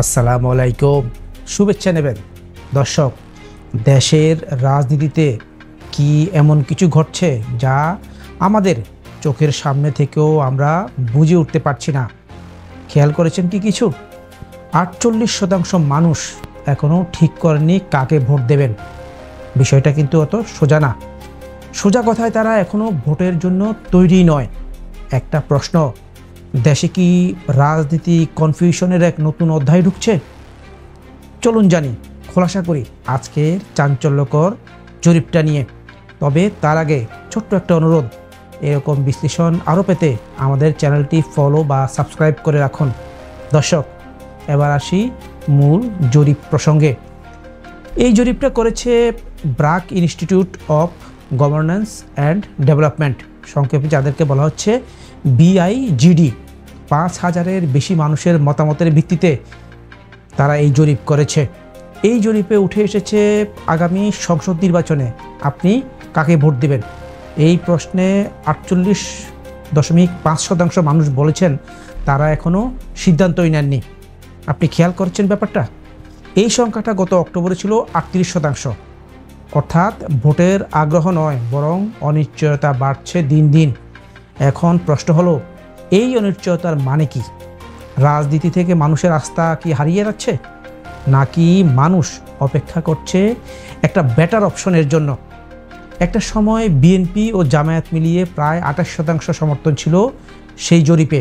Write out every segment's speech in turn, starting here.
আসসালামু আলাইকুম। শুভেচ্ছা নেবেন দর্শক। দেশের রাজনীতিতে কি এমন কিছু ঘটছে যা আমাদের চোখের সামনে থেকেও আমরা বুঝে উঠতে পারছি না। খেয়াল করেছেন কি কিছু? 48% মানুষ এখনও ঠিক করেনি কাকে ভোট দেবেন। বিষয়টা কিন্তু অত সোজা না। সোজা কথায় তারা এখনও ভোটের জন্য তৈরি নয়। একটা প্রশ্ন, দেশে কি রাজনীতি কনফিউশনের এক নতুন অধ্যায় ঢুকছে? চলুন জানি, খোলাসা করি আজকের চাঞ্চল্যকর জরিপটা নিয়ে। তবে তার আগে ছোট্ট একটা অনুরোধ, এরকম বিশ্লেষণ আরও পেতে আমাদের চ্যানেলটি ফলো বা সাবস্ক্রাইব করে রাখুন। দর্শক, এবার আসি মূল জরিপ প্রসঙ্গে। এই জরিপটা করেছে BRAC institute of governance and development, সংক্ষেপে যাদেরকে বলা হচ্ছে BIGD। 5000-এর বেশি মানুষের মতামতের ভিত্তিতে তারা এই জরিপ করেছে। এই জরিপে উঠে এসেছে আগামী সংসদ নির্বাচনে আপনি কাকে ভোট দেবেন। এই প্রশ্নে 48.5% মানুষ বলেছেন তারা এখনও সিদ্ধান্তই নেননি। আপনি খেয়াল করছেন ব্যাপারটা? এই সংখ্যাটা গত অক্টোবরে ছিল 38%। অর্থাৎ ভোটের আগ্রহ নয়, বরং অনিশ্চয়তা বাড়ছে দিন দিন। এখন প্রশ্ন হলো, এই অনিশ্চয়তার মানে কি? রাজনীতি থেকে মানুষের আস্থা কি হারিয়ে যাচ্ছে, নাকি মানুষ অপেক্ষা করছে একটা বেটার অপশনের জন্য? একটা সময় বিএনপি ও জামায়াত মিলিয়ে প্রায় 28% সমর্থন ছিল সেই জরিপে,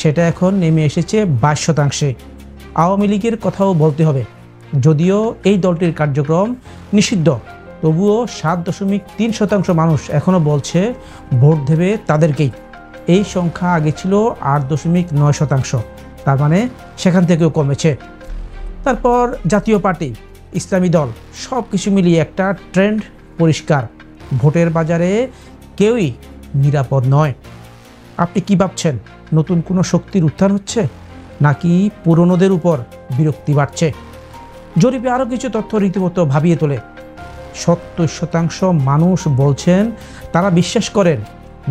সেটা এখন নেমে এসেছে 22%। আওয়ামী লীগের কথাও বলতে হবে, যদিও এই দলটির কার্যক্রম নিষিদ্ধ, তবুও 7.3% মানুষ এখনও বলছে ভোট দেবে তাদেরকেই। এই সংখ্যা আগে ছিল 8.9%, তার মানে সেখান থেকেও কমেছে। তারপর জাতীয় পার্টি, ইসলামী দল, সব কিছু মিলিয়ে একটা ট্রেন্ড পরিষ্কার, ভোটের বাজারে কেউই নিরাপদ নয়। আপনি কি ভাবছেন, নতুন কোনো শক্তির উত্থান হচ্ছে, নাকি পুরনোদের উপর বিরক্তি বাড়ছে? জরিপে আরও কিছু তথ্য রীতিমতো ভাবিয়ে তোলে। 70% মানুষ বলছেন তারা বিশ্বাস করেন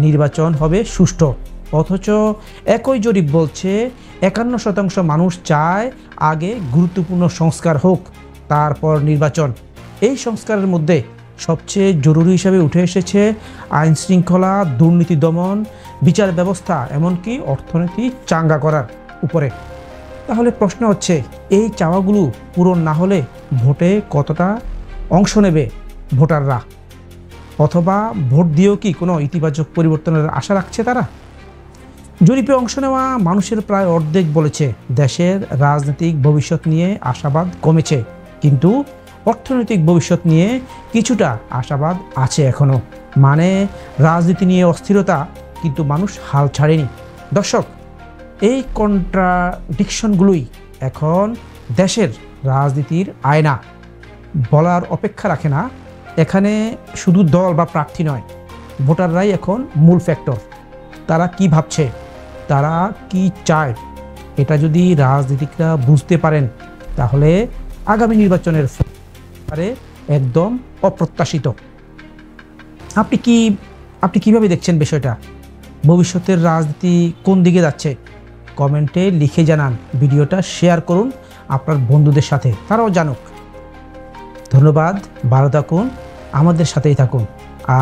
নির্বাচন হবে সুষ্ঠু, অথচ একই জরিপ বলছে 51% মানুষ চায় আগে গুরুত্বপূর্ণ সংস্কার হোক, তারপর নির্বাচন। এই সংস্কারের মধ্যে সবচেয়ে জরুরি হিসাবে উঠে এসেছে আইন শৃঙ্খলা, দুর্নীতি দমন, বিচার ব্যবস্থা, এমনকি অর্থনীতি চাঙ্গা করার উপরে। তাহলে প্রশ্ন হচ্ছে, এই চাওয়াগুলো পূরণ না হলে ভোটে কতটা অংশ নেবে ভোটাররা, অথবা ভোট দিয়েও কি কোনো ইতিবাচক পরিবর্তনের আশা রাখছে তারা? জরিপে অংশ নেওয়া মানুষের প্রায় অর্ধেক বলেছে দেশের রাজনৈতিক ভবিষ্যৎ নিয়ে আশাবাদ কমেছে, কিন্তু অর্থনৈতিক ভবিষ্যৎ নিয়ে কিছুটা আশাবাদ আছে এখনও। মানে রাজনীতি নিয়ে অস্থিরতা, কিন্তু মানুষ হাল ছাড়েনি। দর্শক, এই কন্ট্রাডিকশনগুলোই এখন দেশের রাজনীতির আয়না। বলার অপেক্ষা রাখে না। এখানে শুধু দল বা প্রার্থী নয়, ভোটাররাই এখন মূল ফ্যাক্টর। তারা কি ভাবছে, তারা কি চায়, এটা যদি রাজনীতিকরা বুঝতে পারেন, তাহলে আগামী নির্বাচনের ফলে একদম অপ্রত্যাশিত। আপনি কিভাবে দেখছেন বিষয়টা? ভবিষ্যতের রাজনীতি কোন দিকে যাচ্ছে? কমেন্টে লিখে জানান। ভিডিওটা শেয়ার করুন আপনার বন্ধুদের সাথে, তারাও জানুক। ধন্যবাদ, ভালো থাকুন, আমাদের সাথেই থাকুন।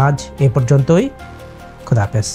আজ এ পর্যন্তই। খোদা হাফেজ।